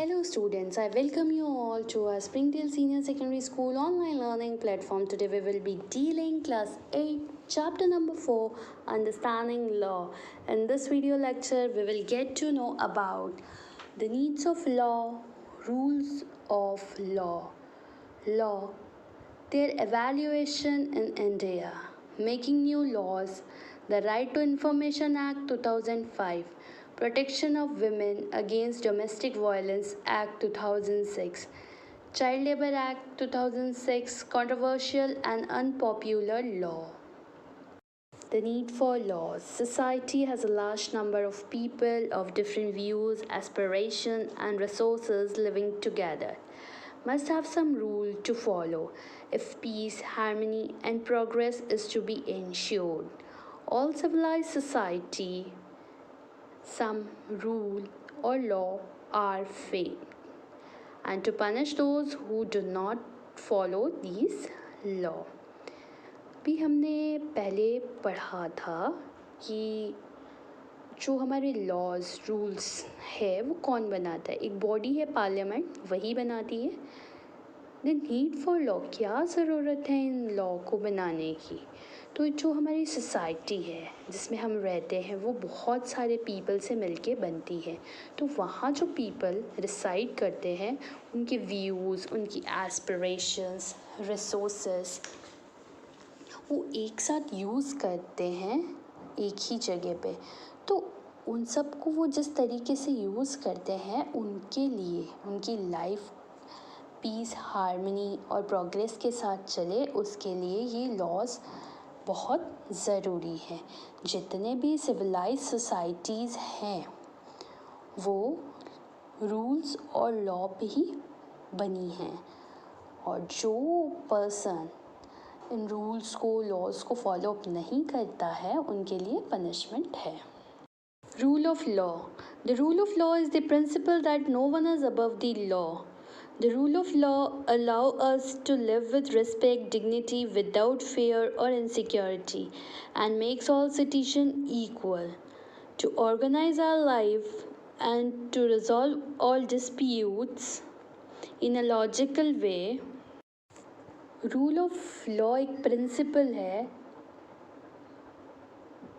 Hello students, I welcome you all to our Springdale Senior Secondary School online learning platform. Today we will be dealing class 8 chapter number 4 understanding law. In this video lecture we will get to know about the needs of law, rules of law, their evaluation in India, making new laws, the Right to Information Act 2005, Protection of Women Against Domestic Violence Act 2006, Child Labor Act 2006, controversial and unpopular law. The need for laws. Society has a large number of people of different views, aspirations, and resources living together. Must have some rule to follow if peace, harmony, and progress is to be ensured. All civilized society, some rule or law are fair, and to punish those who do not follow these law. भी हमने पहले पढ़ा था कि जो हमारे laws rules है वो कौन बनाता है। एक बॉडी है पार्लियामेंट, वही बनाती है। द नीड फॉर लॉ, क्या ज़रूरत है इन लॉ को बनाने की। तो जो हमारी सोसाइटी है जिसमें हम रहते हैं वो बहुत सारे पीपल से मिलके बनती है। तो वहाँ जो पीपल रिसाइड करते हैं उनके व्यूज़, उनकी एस्पिरेशंस, रिसोर्सेस वो एक साथ यूज़ करते हैं एक ही जगह पे। तो उन सब को वो जिस तरीके से यूज़ करते हैं उनके लिए उनकी लाइफ पीस, हार्मनी और प्रोग्रेस के साथ चले, उसके लिए ये लॉज बहुत ज़रूरी है। जितने भी सिविलाइज सोसाइटीज़ हैं वो रूल्स और लॉ पे ही बनी हैं, और जो पर्सन इन रूल्स को, लॉज को फॉलो अप नहीं करता है उनके लिए पनिशमेंट है। Rule of law. The rule of law is the principle that no one is above the law. The rule of law allow us to live with respect, dignity, without fear or insecurity, and makes all citizens equal. To organize our life and to resolve all disputes in a logical way. Rule of law एक principal है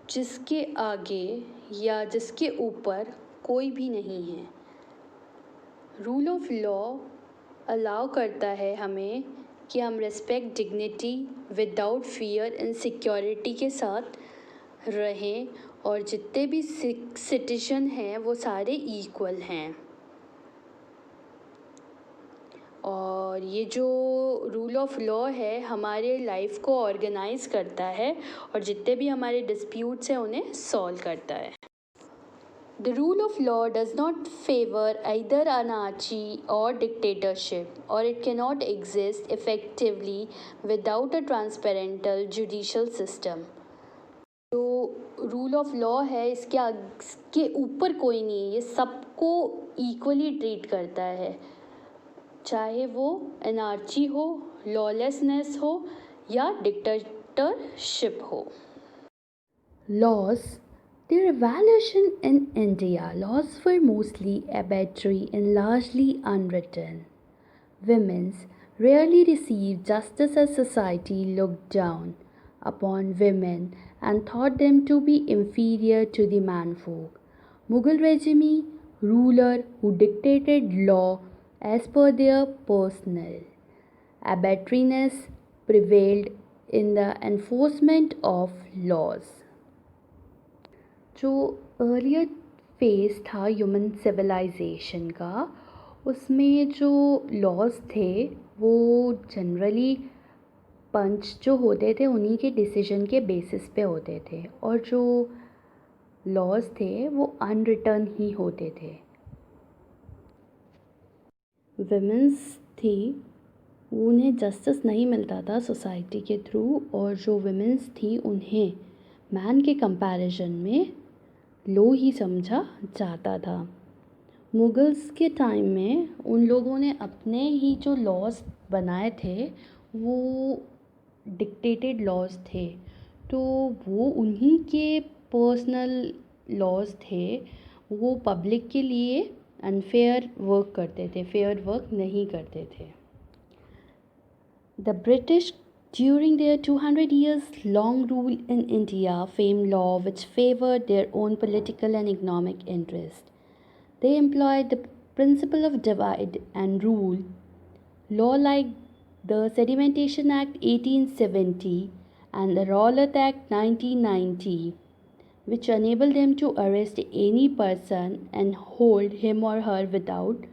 जिसके आगे या जिसके ऊपर कोई भी नहीं है। रूल ऑफ लॉ अलाउ करता है हमें कि हम respect, dignity, without fear and security के साथ रहें, और जितने भी सिटीजन हैं वो सारे इक्वल हैं। और ये जो रूल ऑफ लॉ है हमारे लाइफ को ऑर्गेनाइज करता है और जितने भी हमारे डिस्प्यूट्स हैं उन्हें सॉल्व करता है। The rule of law does not favor either anarchy or dictatorship, or it cannot exist effectively without a transparent judicial system. जो रूल ऑफ लॉ है इसके ऊपर कोई नहीं है, ये सबको इक्वली ट्रीट करता है, चाहे वो एनार्ची हो, लॉलेसनेस हो या डिक्टेटरशिप हो। Laws. Their evaluation in India, laws were mostly arbitrary and largely unwritten. Women's rarely received justice as society looked down upon women and thought them to be inferior to the manfolk. Mughal regime ruler who dictated law as per their personal arbitrariness prevailed in the enforcement of laws. जो earlier phase था human civilisation का, उसमें जो laws थे वो generally पंच जो होते थे उन्हीं के डिसीजन के बेसिस पे होते थे, और जो लॉज थे वो अनरिटर्न ही होते थे। विमेंस थी, उन्हें जस्टिस नहीं मिलता था सोसाइटी के थ्रू, और जो विमेंस थी उन्हें मैन के कंपैरिजन में लो ही समझा जाता था। मुगल्स के टाइम में उन लोगों ने अपने ही जो लॉज बनाए थे वो डिक्टेटेड लॉज थे, तो वो उन्हीं के पर्सनल लॉज थे, वो पब्लिक के लिए अनफेयर वर्क करते थे, फेयर वर्क नहीं करते थे। The British during their 200 years long rule in India framed law which favored their own political and economic interest. They employed the principle of divide and rule, law like the Sedimentation Act 1870 and the Rowlatt Act 1990, which enabled them to arrest any person and hold him or her without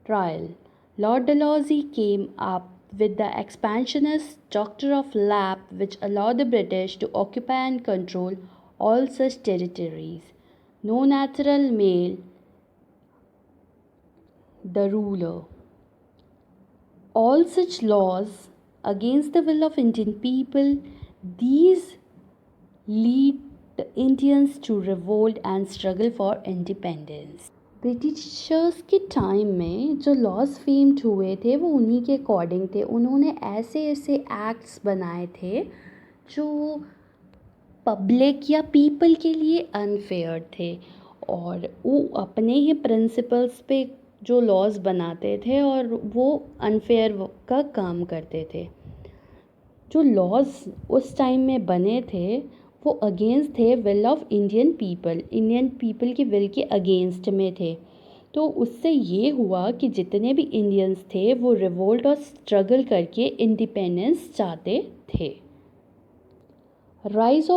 trial. Lord Dalhousie came up with the expansionist Doctrine of Lapse, which allowed the British to occupy and control all such territories. No natural male, the ruler. All such laws against the will of Indian people, these lead the Indians to revolt and struggle for independence. Britishers के time में जो laws famed हुए थे वो उन्हीं के according थे। उन्होंने ऐसे ऐसे एक्ट्स बनाए थे जो पब्लिक या पीपल के लिए अनफेयर थे और वो अपने ही प्रिंसिपल्स पे जो लॉज बनाते थे और वो अनफेयर का काम करते थे। जो लॉज उस टाइम में बने थे वो अगेंस्ट थे विल ऑफ इंडियन पीपल की विल के अगेंस्ट में थे। तो उससे ये हुआ कि जितने भी इंडियंस थे वो रिवोल्ट और स्ट्रगल करके इंडिपेंडेंस चाहते थे। Rise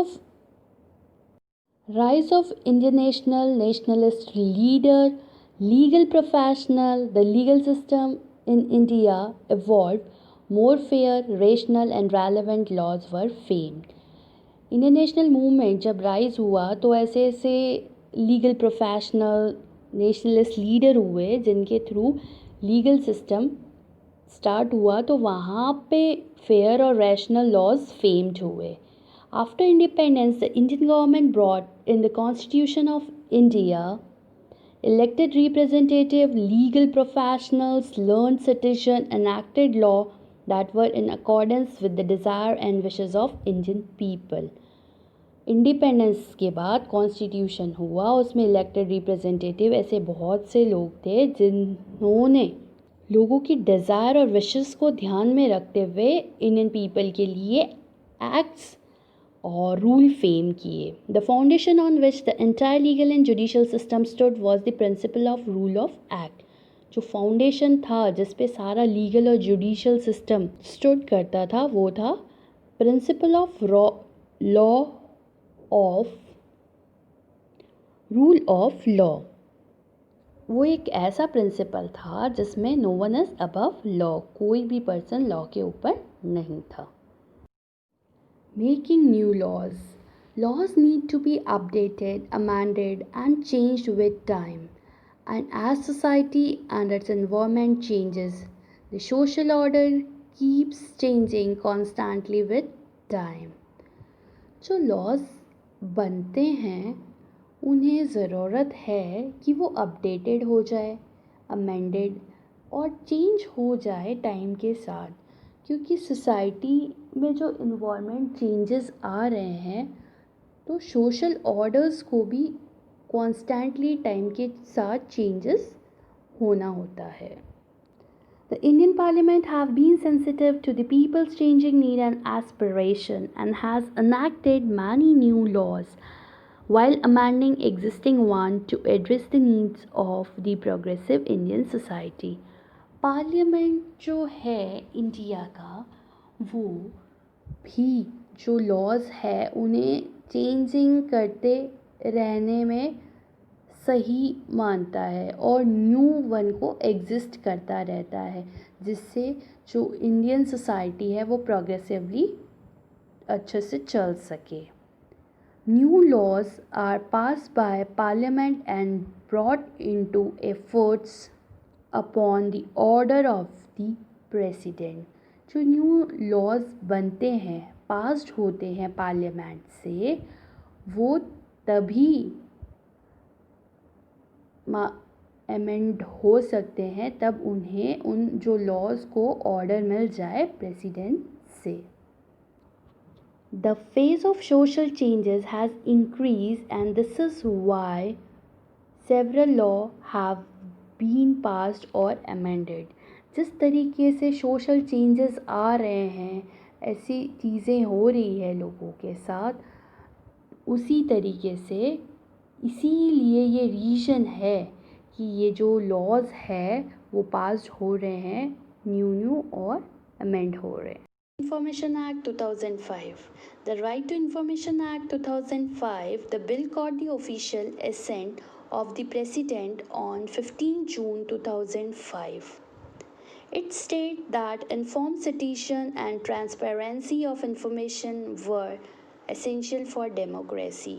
of Indian nationalist leader, legal professional, the legal system in India evolved, more fair, rational and relevant laws were framed. Indian national movement जब राइज हुआ तो ऐसे ऐसे लीगल प्रोफेशनल नेशनलिस्ट लीडर हुए जिनके थ्रू लीगल सिस्टम स्टार्ट हुआ, तो वहाँ पे फेयर और रैशनल लॉज फेम्ड हुए। After independence the Indian government brought in the constitution of India elected representative, legal professionals, learned citizen enacted law that were in accordance with the desire and wishes of Indian people. Independence के बाद constitution हुआ, उसमें elected representative ऐसे बहुत से लोग थे जिन्होंने लोगों की डिज़ायर और विशेस को ध्यान में रखते हुए इंडियन पीपल के लिए एक्ट्स और रूल फेम किए। The foundation on which the entire legal and judicial system stood was the principle of rule of act. जो फाउंडेशन था जिस पे सारा लीगल और जुडिशियल सिस्टम स्टूड करता था वो था principle of law of rule of law. वो एक ऐसा प्रिंसिपल था जिसमें no one is above law, कोई भी पर्सन लॉ के ऊपर नहीं था। Making new laws, laws need to be updated, amended and changed with time, and as society and its environment changes, the social order keeps changing constantly with time. जो laws बनते हैं उन्हें ज़रूरत है कि वो अपडेटेड हो जाए, अमेंडेड और चेंज हो जाए टाइम के साथ, क्योंकि सोसाइटी में जो इन्वायरमेंट चेंजेस आ रहे हैं तो सोशल ऑर्डर्स को भी कॉन्स्टेंटली टाइम के साथ चेंजेस होना होता है। The Indian Parliament have been sensitive to the people's changing need and aspiration and has enacted many new laws while amending existing ones to address the needs of the progressive Indian society. Parliament जो है India का वो भी जो laws है उन्हें changing करते रहने में सही मानता है और न्यू वन को एग्जिस्ट करता रहता है, जिससे जो इंडियन सोसाइटी है वो प्रोग्रेसिवली अच्छे से चल सके। New laws are pass by parliament and brought into efforts upon the order of the president. जो न्यू लॉज बनते हैं, पास्ड होते हैं पार्लियामेंट से, वो तभी अमेंड हो सकते हैं तब उन्हें उन जो लॉज को ऑर्डर मिल जाए प्रेसिडेंट से। The phase of social changes has increase and this is why several laws have been passed और अमेंडेड। जिस तरीके से सोशल चेंजेस आ रहे हैं, ऐसी चीज़ें हो रही है लोगों के साथ, उसी तरीके से इसीलिए ये रीज़न है कि ये जो लॉज है वो पास हो रहे हैं, न्यू और अमेंड हो रहे हैं। Information Act 2005. The Right to Information Act 2005, the bill got the official assent of the President on 15 June 2005. It states that informed citizen and transparency of information were essential for democracy.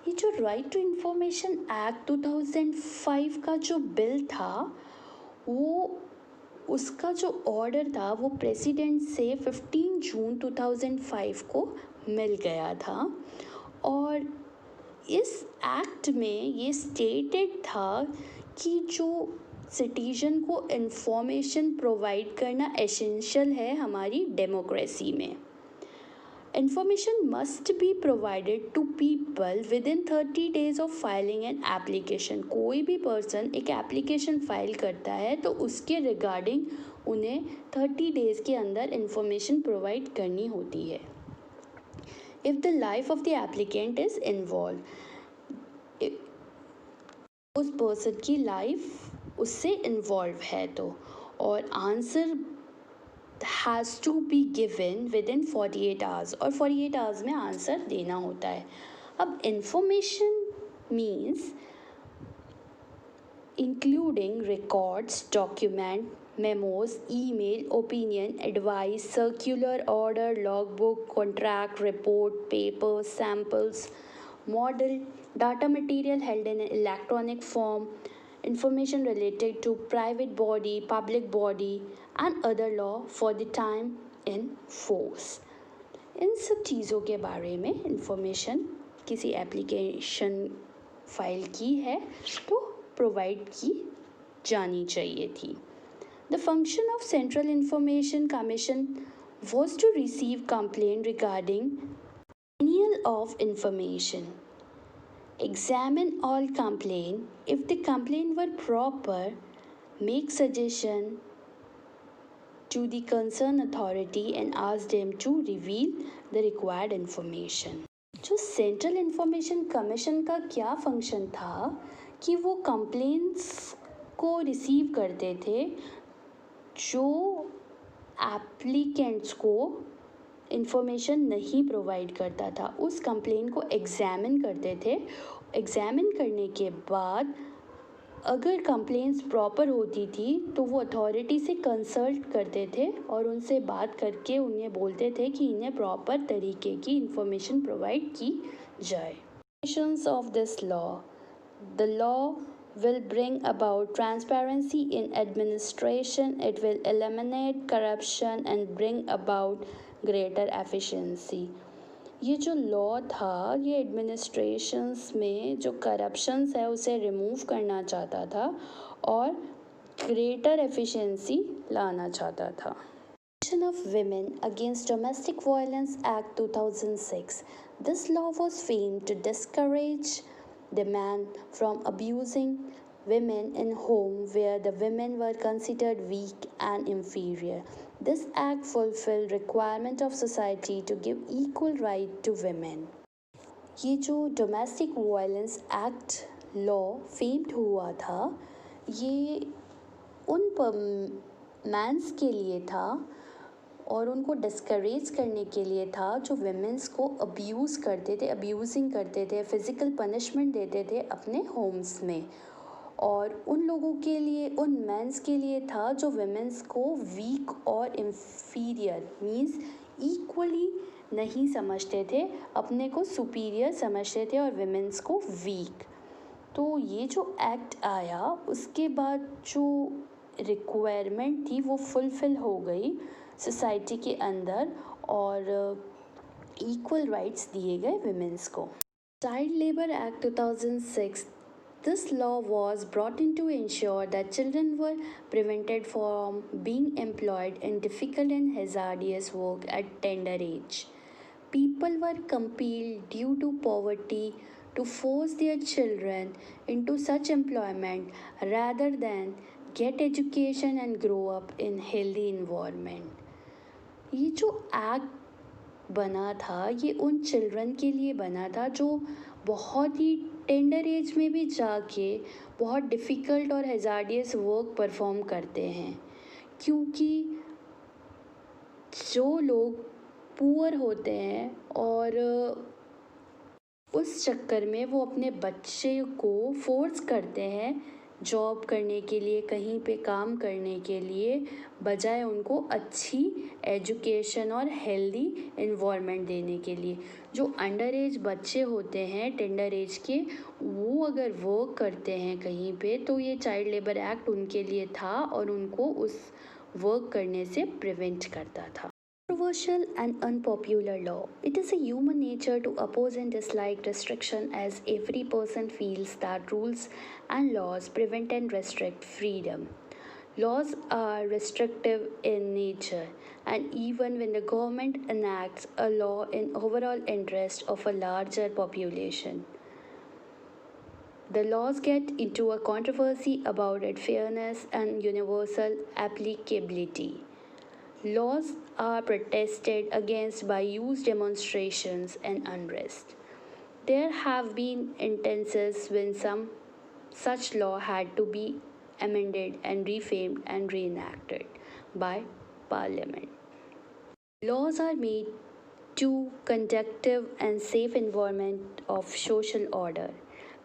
ये जो right to information act 2005 का जो bill था, वो उसका जो order था वो प्रेसिडेंट से 15 जून 2005 को मिल गया था। और इस एक्ट में ये स्टेटेड था कि जो सिटीजन को इंफॉर्मेशन प्रोवाइड करना एसेंशियल है हमारी डेमोक्रेसी में। Information must be provided to people within 30 days of filing an application. कोई भी पर्सन एक एप्लीकेशन फाइल करता है तो उसके रिगार्डिंग उन्हें 30 डेज़ के अंदर इंफॉर्मेशन प्रोवाइड करनी होती है। If the life of the applicant is involved, उस पर्सन की लाइफ उससे इन्वॉल्व है तो, और answer has to be given within 48 hours, और 48 hours में आंसर देना होता है। अब information means including records, document, memos, email, opinion, advice, circular, order, logbook, contract, report, paper, samples, model, data material held in electronic form, information related to private body, public body and other law for the time in force. इन सब चीज़ों के बारे में information किसी application file की है तो provide की जानी चाहिए थी। The function of Central Information Commission was to receive complaint regarding renewal of information, examine all complaint, if the complaint were proper, make suggestion to the concerned authority and ask them to reveal the required information. जो central information commission का क्या function था कि वो complaints को receive करते थे जो एप्लीकेंट्स को इंफॉर्मेशन नहीं प्रोवाइड करता था, उस कंप्लेंट को एग्ज़ामिन करते थे। एग्ज़ामिन करने के बाद अगर कंप्लेंट्स प्रॉपर होती थी तो वो अथॉरिटी से कंसल्ट करते थे और उनसे बात करके उन्हें बोलते थे कि इन्हें प्रॉपर तरीके की इंफॉर्मेशन प्रोवाइड की जाए। Implications of this law. The law will bring about transparency in administration. It will eliminate corruption and bring about greater efficiency. ये जो लॉ था ये एडमिनिस्ट्रेशंस में जो करप्शंस है उसे रिमूव करना चाहता था और ग्रेटर एफिशिएंसी लाना चाहता था। Protection of Women Against Domestic Violence Act 2006. This law was framed to discourage the man from abusing women in home where the women were considered weak and inferior. This act fulfilled requirement of society to give equal right to women. ये जो domestic violence act law famed हुआ था ये उन men's के लिए था और उनको डिस्करेज करने के लिए था जो विमेंस को अब्यूज़ करते थे, अब्यूजिंग करते थे, फिज़िकल पनिशमेंट देते थे अपने होम्स में, और उन लोगों के लिए, उन मेंस के लिए था जो विमेंस को वीक और इंफीरियर मींस इक्वली नहीं समझते थे, अपने को सुपीरियर समझते थे और विमेंस को वीक। तो ये जो एक्ट आया उसके बाद जो रिक्वायरमेंट थी वो फुलफ़िल हो गई सोसाइटी के अंदर और इक्वल राइट्स दिए गए विमेंस को। Child labour act 2006. This law was brought in to ensure that children were prevented from being employed in difficult and hazardous work at tender age. People were compelled due to poverty to force their children into such employment rather than get education and grow up in healthy environment. ये जो act बना था ये उन children के लिए बना था जो बहुत ही टेंडर एज में भी जाके बहुत डिफ़िकल्ट और हैज़ार्डियस वर्क परफॉर्म करते हैं, क्योंकि जो लोग पुअर होते हैं और उस चक्कर में वो अपने बच्चे को फोर्स करते हैं जॉब करने के लिए, कहीं पे काम करने के लिए, बजाय उनको अच्छी एजुकेशन और हेल्दी इन्वायरमेंट देने के लिए। जो अंडर एज बच्चे होते हैं टेंडर एज के, वो अगर वर्क करते हैं कहीं पे तो ये चाइल्ड लेबर एक्ट उनके लिए था और उनको उस वर्क करने से प्रिवेंट करता था। Controversial and unpopular law. It is a human nature to oppose and dislike restriction, as every person feels that rules and laws prevent and restrict freedom. Laws are restrictive in nature, and even when the government enacts a law in overall interest of a larger population, the laws get into a controversy about its fairness and universal applicability. Laws are protested against by youth demonstrations and unrest. There have been instances when some such law had to be amended and reframed and reenacted by Parliament. Laws are made to conducive and safe environment of social order.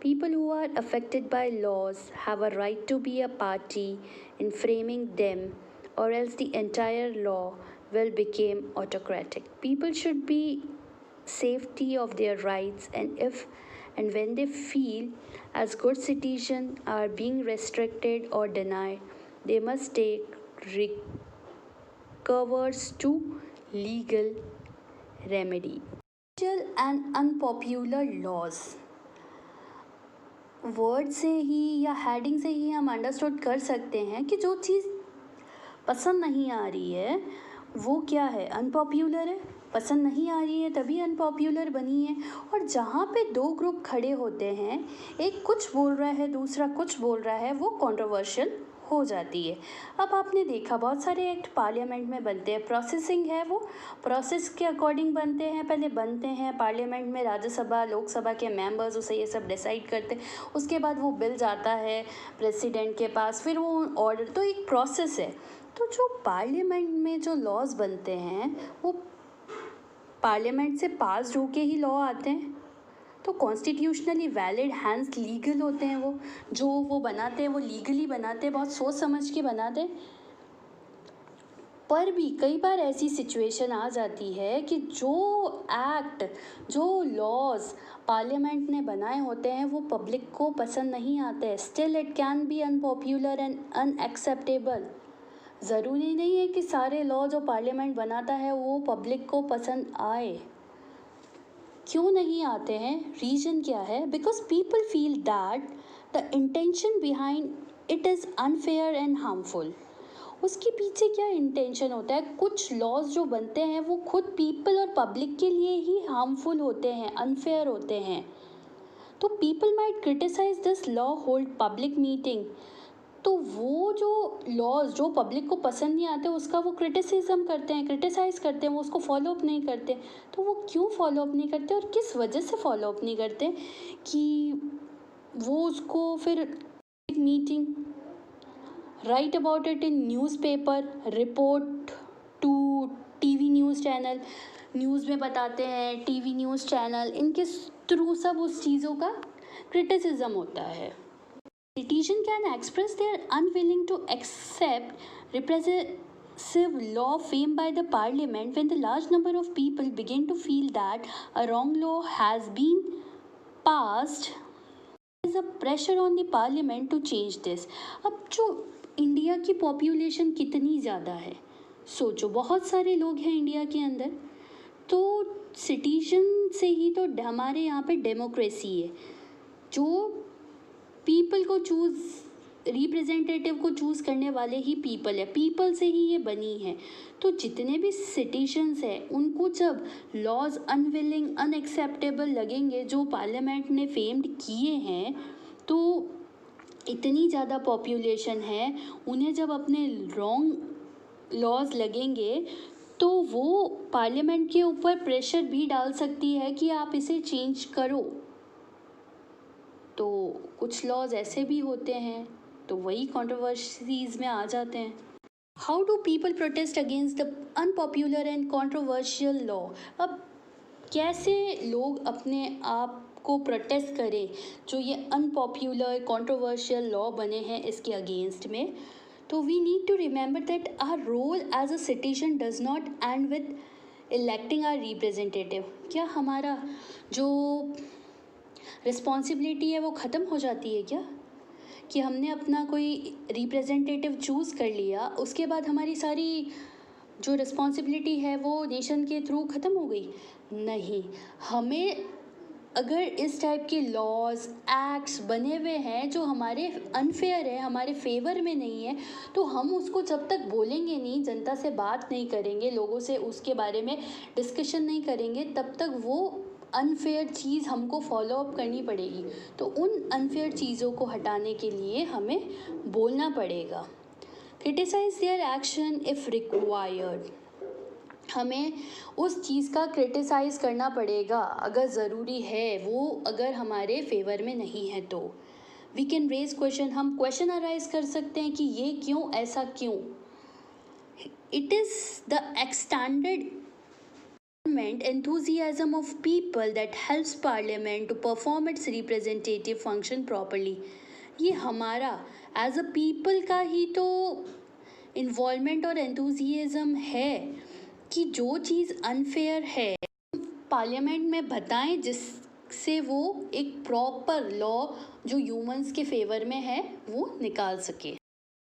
People who are affected by laws have a right to be a party in framing them, or else the entire law will become autocratic. People should be safety of their rights, and if and when they feel as good citizens are being restricted or denied, they must take recourse to legal remedy. And unpopular laws. Word से ही या heading से ही हम understood कर सकते हैं कि जो चीज़ पसंद नहीं आ रही है वो क्या है, अनपॉपुलर है। पसंद नहीं आ रही है तभी अनपॉपुलर बनी है। और जहाँ पे दो ग्रुप खड़े होते हैं, एक कुछ बोल रहा है दूसरा कुछ बोल रहा है, वो कंट्रोवर्शियल हो जाती है। अब आपने देखा बहुत सारे एक्ट पार्लियामेंट में बनते हैं, प्रोसेसिंग है, वो प्रोसेस के अकॉर्डिंग बनते हैं। पहले बनते हैं पार्लियामेंट में, राज्यसभा लोकसभा के मेंबर्स उसे ये सब डिसाइड करते हैं, उसके बाद वो बिल जाता है प्रेसिडेंट के पास, फिर वो ऑर्डर, तो एक प्रोसेस है। तो जो पार्लियामेंट में जो लॉज बनते हैं वो पार्लियामेंट से पास होके ही लॉ आते हैं, तो कॉन्स्टिट्यूशनली वैलिड हैंस लीगल होते हैं। वो जो वो बनाते हैं वो लीगली बनाते हैं, बहुत सोच समझ के बनाते हैं। पर भी कई बार ऐसी सिचुएशन आ जाती है कि जो एक्ट, जो लॉज पार्लियामेंट ने बनाए होते हैं वो पब्लिक को पसंद नहीं आते। Still it can be unpopular and unacceptable. ज़रूरी नहीं है कि सारे लॉ जो पार्लियामेंट बनाता है वो पब्लिक को पसंद आए। क्यों नहीं आते हैं, रीज़न क्या है? Because people feel that the intention behind it is unfair and harmful. उसके पीछे क्या इंटेंशन होता है? कुछ लॉज जो बनते हैं वो खुद पीपल और पब्लिक के लिए ही हार्मफुल होते हैं, अनफेयर होते हैं। तो people might criticise this law hold public meeting. तो वो जो लॉज जो पब्लिक को पसंद नहीं आते उसका वो क्रिटिसिज्म करते हैं, क्रिटिसाइज़ करते हैं, वो उसको फॉलो अप नहीं करते। तो वो क्यों फॉलो अप नहीं करते और किस वजह से फॉलो अप नहीं करते कि वो उसको फिर meeting, write about it in newspaper, report to TV news channel, news में बताते हैं, टीवी न्यूज़ चैनल, इनके थ्रू सब उस चीज़ों का क्रिटिसिज्म होता है। Citizens can express their unwilling to accept repressive law framed by the parliament when the large number of people begin to feel that a wrong law has been passed. There is a pressure on the parliament to change this. अब जो India की population कितनी ज़्यादा है, सोचो, बहुत सारे लोग हैं इंडिया के अंदर, तो सिटीजन से ही तो हमारे यहाँ पे डेमोक्रेसी है। जो पीपल को चूज़ रिप्रेजेंटेटिव को चूज़ करने वाले ही पीपल है, पीपल से ही ये बनी है। तो जितने भी सिटिजन्स हैं उनको जब लॉज अनविलिंग अनएक्सेप्टेबल लगेंगे जो पार्लियामेंट ने फेम्ड किए हैं, तो इतनी ज़्यादा पॉपुलेशन है, उन्हें जब अपने रॉन्ग लॉज लगेंगे तो वो पार्लियामेंट के ऊपर प्रेशर भी डाल सकती है कि आप इसे चेंज करो। तो कुछ लॉज ऐसे भी होते हैं, तो वही कंट्रोवर्सीज में आ जाते हैं। How do people protest against the unpopular and controversial law? अब कैसे लोग अपने आप को प्रोटेस्ट करें जो ये अनपॉपुलर कंट्रोवर्शियल लॉ बने हैं इसके अगेंस्ट में? तो we need to remember that our role as a citizen does not end with electing our representative. क्या हमारा जो रिस्पॉन्सिबिलिटी है वो ख़त्म हो जाती है क्या, कि हमने अपना कोई रिप्रेजेंटेटिव चूज़ कर लिया, उसके बाद हमारी सारी जो रिस्पॉन्सिबिलिटी है वो नेशन के थ्रू ख़त्म हो गई? नहीं, हमें अगर इस टाइप के लॉज एक्ट्स बने हुए हैं जो हमारे अनफेयर है, हमारे फेवर में नहीं है, तो हम उसको जब तक बोलेंगे नहीं, जनता से बात नहीं करेंगे, लोगों से उसके बारे में डिस्कशन नहीं करेंगे, तब तक वो अनफेयर चीज़ हमको फॉलो अप करनी पड़ेगी। तो उन अनफेयर चीज़ों को हटाने के लिए हमें बोलना पड़ेगा। Criticise their action if required. हमें उस चीज़ का क्रिटिसाइज़ करना पड़ेगा अगर ज़रूरी है, वो अगर हमारे फेवर में नहीं है तो। वी कैन रेज क्वेश्चन, हम क्वेश्चन अराइज कर सकते हैं कि ये क्यों, ऐसा क्यों। It is the extended enthusiasm of people that helps parliament to perform its representative function properly। ये हमारा एज अ पीपल का ही तो इन्वॉल्वमेंट और एंथुजियाज्म है कि जो चीज़ अनफेयर है पार्लियामेंट में बताएं, जिससे वो एक प्रॉपर लॉ जो ह्यूमंस के फेवर में है वो निकाल सके।